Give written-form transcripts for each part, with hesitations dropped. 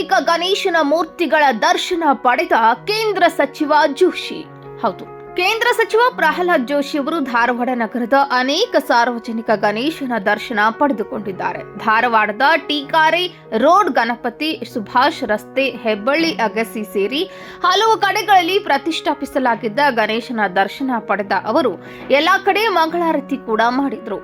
ಅನೇಕ ಗಣೇಶನ ಮೂರ್ತಿಗಳ ದರ್ಶನ ಪಡೆದ ಕೇಂದ್ರ ಸಚಿವ ಜೋಶಿ. ಹೌದು, ಕೇಂದ್ರ ಸಚಿವ ಪ್ರಹ್ಲಾದ್ ಜೋಶಿ ಅವರು ಧಾರವಾಡ ನಗರದ ಅನೇಕ ಸಾರ್ವಜನಿಕ ಗಣೇಶನ ದರ್ಶನ ಪಡೆದುಕೊಂಡಿದ್ದಾರೆ. ಧಾರವಾಡದ ಟೀಕಾರಿ ರೋಡ್, ಗಣಪತಿ ಸುಭಾಷ್ ರಸ್ತೆ, ಹೆಬ್ಬಳ್ಳಿ, ಅಗಸಿ ಸೇರಿ ಹಲವು ಕಡೆಗಳಲ್ಲಿ ಪ್ರತಿಷ್ಠಾಪಿಸಲಾಗಿದ್ದ ಗಣೇಶನ ದರ್ಶನ ಪಡೆದ ಅವರು ಎಲ್ಲಾ ಕಡೆ ಮಂಗಳಾರತಿ ಕೂಡ ಮಾಡಿದ್ರು.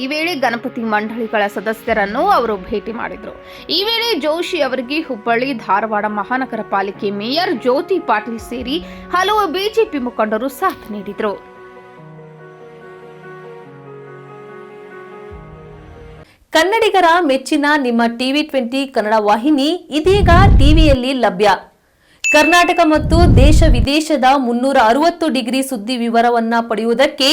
ಈ ವೇಳೆ ಗಣಪತಿ ಮಂಡಳಿಗಳ ಸದಸ್ಯರನ್ನು ಅವರು ಭೇಟಿ ಮಾಡಿದ್ರು. ಈ ವೇಳೆ ಜೋಶಿ ಅವರಿಗೆ ಹುಬ್ಬಳ್ಳಿ, ಧಾರವಾಡ ಮಹಾನಗರ ಪಾಲಿಕೆ ಮೇಯರ್ ಜ್ಯೋತಿ ಪಾಟೀಲ್ ಸೇರಿ ಹಲವು ಬಿಜೆಪಿ ಮುಖಂಡರು ಸಾಥ್ ನೀಡಿದ್ರು. ಕನ್ನಡಿಗರ ಮೆಚ್ಚಿನ ನಿಮ್ಮ ಟಿವಿ20 ಕನ್ನಡ ವಾಹಿನಿ ಇದೀಗ ಟಿವಿಯಲ್ಲಿ ಲಭ್ಯ. ಕರ್ನಾಟಕ ಮತ್ತು ದೇಶ ವಿದೇಶದ 360 ಡಿಗ್ರಿ ಸುದ್ದಿ ವಿವರವನ್ನ ಪಡೆಯುವುದಕ್ಕೆ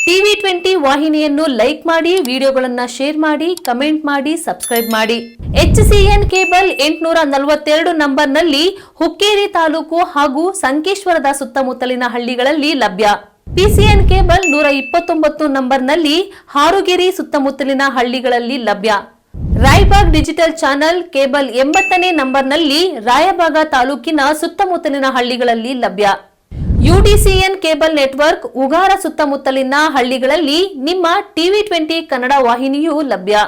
ಟಿವಿ20 ವಾಹಿನಿಯನ್ನು ಲೈಕ್ ಮಾಡಿ, ವಿಡಿಯೋಗಳನ್ನು ಶೇರ್ ಮಾಡಿ, ಕಮೆಂಟ್ ಮಾಡಿ, ಸಬ್ಸ್ಕ್ರೈಬ್ ಮಾಡಿ. HCN ಕೇಬಲ್ 842 ನಂಬರ್ನಲ್ಲಿ ಹುಕ್ಕೇರಿ ತಾಲೂಕು ಹಾಗೂ ಸಂಕೇಶ್ವರದ ಸುತ್ತಮುತ್ತಲಿನ ಹಳ್ಳಿಗಳಲ್ಲಿ ಲಭ್ಯ. PCN ಕೇಬಲ್ 129 ನಂಬರ್ನಲ್ಲಿ ಹಾರುಗೆರೆ ಸುತ್ತಮುತ್ತಲಿನ ಹಳ್ಳಿಗಳಲ್ಲಿ ಲಭ್ಯ. ರಾಯಬಾಗ್ ಡಿಜಿಟಲ್ ಚಾನೆಲ್ ಕೇಬಲ್ 80ನೇ ನಂಬರ್ನಲ್ಲಿ ರಾಯಬಾಗ ತಾಲೂಕಿನ ಸುತ್ತಮುತ್ತಲಿನ ಹಳ್ಳಿಗಳಲ್ಲಿ ಲಭ್ಯ. UDCN ಕೇಬಲ್ ನೆಟ್ವರ್ಕ್ ಉಗಾರ ಸುತ್ತಮುತ್ತಲಿನ ಹಳ್ಳಿಗಳಲ್ಲಿ ನಿಮ್ಮ ಟಿವಿ20 ಕನ್ನಡ ವಾಹಿನಿಯೂ ಲಭ್ಯ.